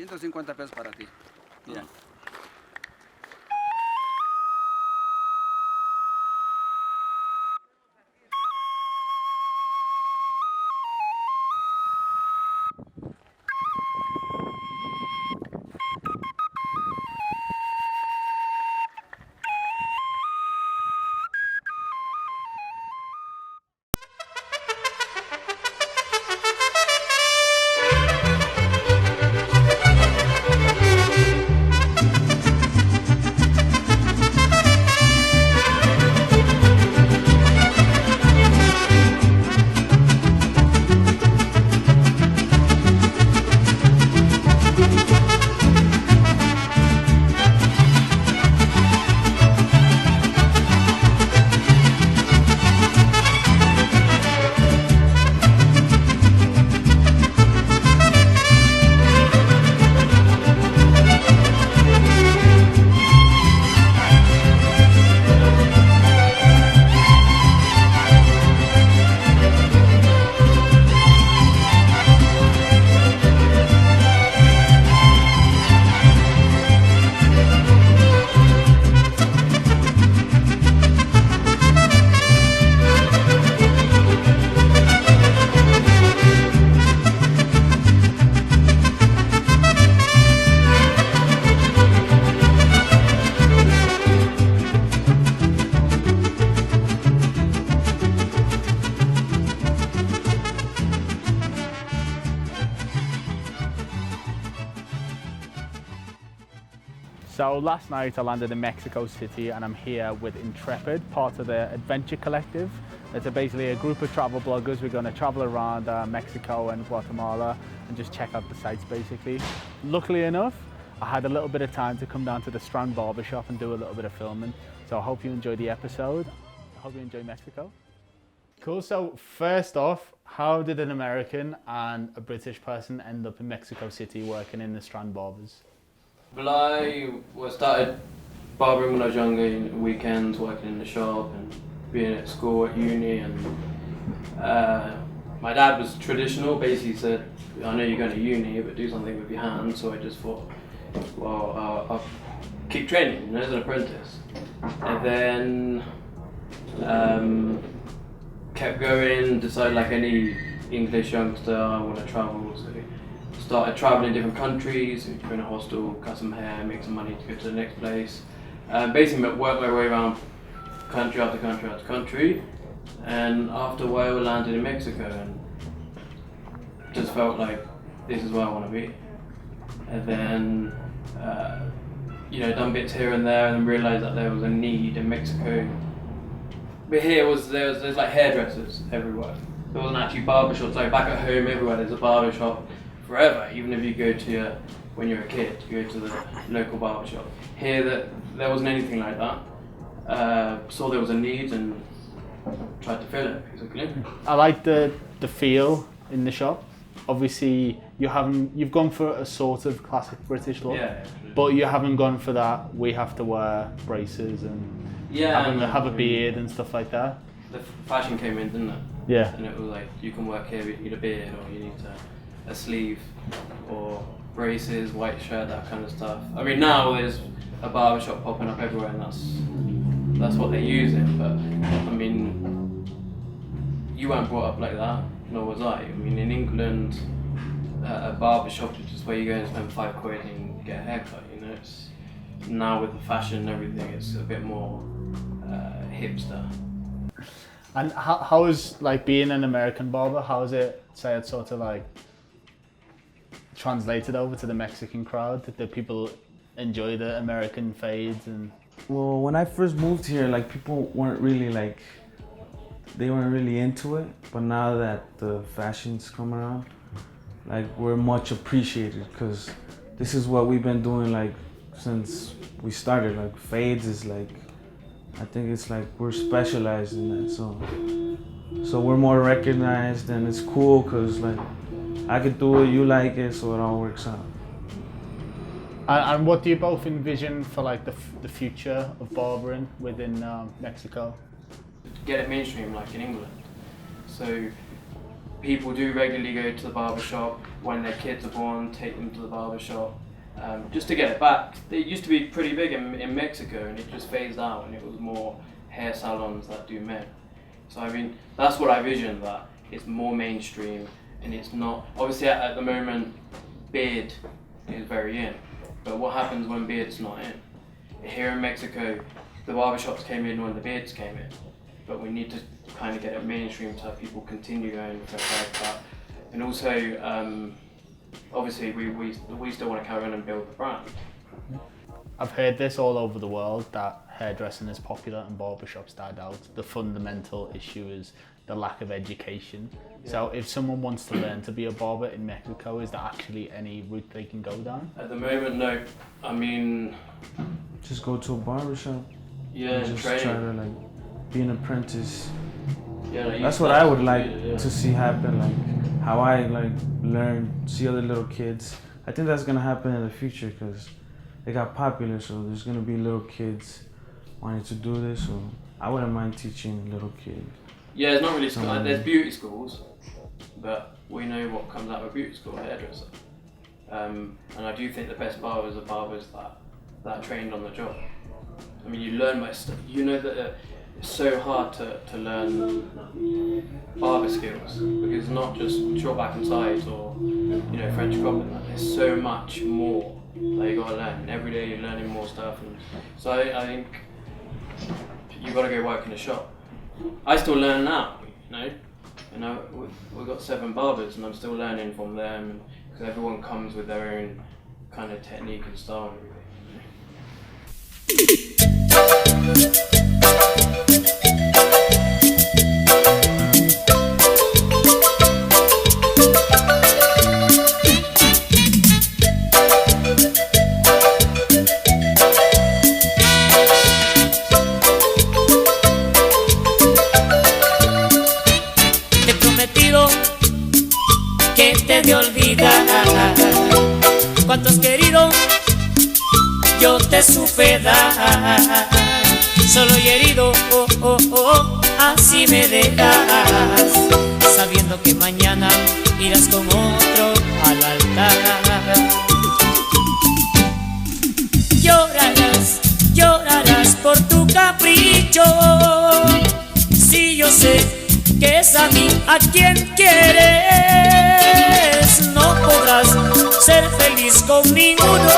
150 pesos para ti. Ya. So last night I landed in Mexico City and I'm here with Intrepid, part of the Adventure Collective. It's basically a group of travel bloggers. We're going to travel around Mexico and Guatemala and just check out the sites basically. Luckily enough, I had a little bit of time to come down to the Strand Barber shop and do a little bit of filming. So I hope you enjoy the episode. I hope you enjoy Mexico. Cool, so first off, how did an American and a British person end up in Mexico City working in the Strand Barbers? Well, I started barbering when I was younger, weekends, working in the shop and being at school, at uni, and my dad was traditional, basically said, I know you're going to uni, but do something with your hands, so I just thought, well, I'll keep training, as an apprentice. And then kept going, decided like any English youngster, I want to travel, so started traveling different countries, go in a hostel, cut some hair, make some money to go to the next place. Basically worked my way around country after country after country, and after a while landed in Mexico and just felt like this is where I want to be. And then done bits here and there, and then realised that there was a need in Mexico. But here there's like hairdressers everywhere. There wasn't actually barbershops. Like back at home, everywhere there's a barbershop. Forever, even if you go to when you're a kid, you go to the local barbershop. Here, there wasn't anything like that. Saw there was a need and tried to fill it, basically. I like the feel in the shop. Obviously, you've gone for a sort of classic British look, yeah, but you haven't gone for that. We have to wear braces and have a beard and stuff like that. The fashion came in, didn't it? Yeah. And it was like you can work here, but you need a beard, or you need a sleeve, or braces, white shirt, that kind of stuff. I mean, now there's a barbershop popping up everywhere, and that's what they're using. But I mean, you weren't brought up like that, nor was I. I mean, in England, a barbershop is just where you go and spend £5 and get a haircut. You know, it's now with the fashion and everything, it's a bit more hipster. And how is like being an American barber? How is it? Say it's sort of like translated over to the Mexican crowd? Did people enjoy the American fades? And well, when I first moved here, like people weren't really they weren't really into it. But now that the fashion's come around, like we're much appreciated, because this is what we've been doing like since we started. Like fades is like, I think it's like we're specialized in that, so we're more recognized, and it's cool because like I could do it, you like it, so it all works out. And what do you both envision for like the future of barbering within Mexico? Get it mainstream like in England. So people do regularly go to the barber shop when their kids are born, take them to the barber shop. Just to get it back. It used to be pretty big in Mexico, and it just phased out, and it was more hair salons that do men. So I mean, that's what I vision, that it's more mainstream, and it's not, obviously at the moment, beard is very in, but what happens when beard's not in? Here in Mexico, the barbershops came in when the beards came in, but we need to kind of get it mainstream so that people continue going with their haircut. And also, obviously we still want to carry on and build the brand. I've heard this all over the world, that hairdressing is popular and barbershops died out. The fundamental issue is the lack of education. Yeah. So if someone wants to learn to be a barber in Mexico, is there actually any route they can go down? At the moment, no. I mean, just go to a barbershop. Yeah, and just train. try to like be an apprentice. Yeah, like that's what I would like to see happen, like how I like learn, see other little kids. I think that's gonna happen in the future because it got popular, so there's gonna be little kids wanting to do this, so I wouldn't mind teaching little kids. Yeah, it's not really school. There's beauty schools, but we know what comes out of a beauty school, a hairdresser. And I do think the best barbers are barbers that are trained on the job. I mean, you learn by stuff. You know that it's so hard to learn barber skills because it's not just short back and sides or French cropping. There's so much more that you gotta learn. And every day you're learning more stuff. And so I think you gotta go work in a shop. I still learn now, we've got 7 barbers and I'm still learning from them because everyone comes with their own kind of technique and style and everything. Te he prometido que te de olvidar cuánto has querido. Yo te supe dar, solo y herido, así me dejas, sabiendo que mañana irás con otro al altar. Llorarás por tu capricho, si yo sé que es a mí a quien quieres, no podrás ser feliz con ninguno.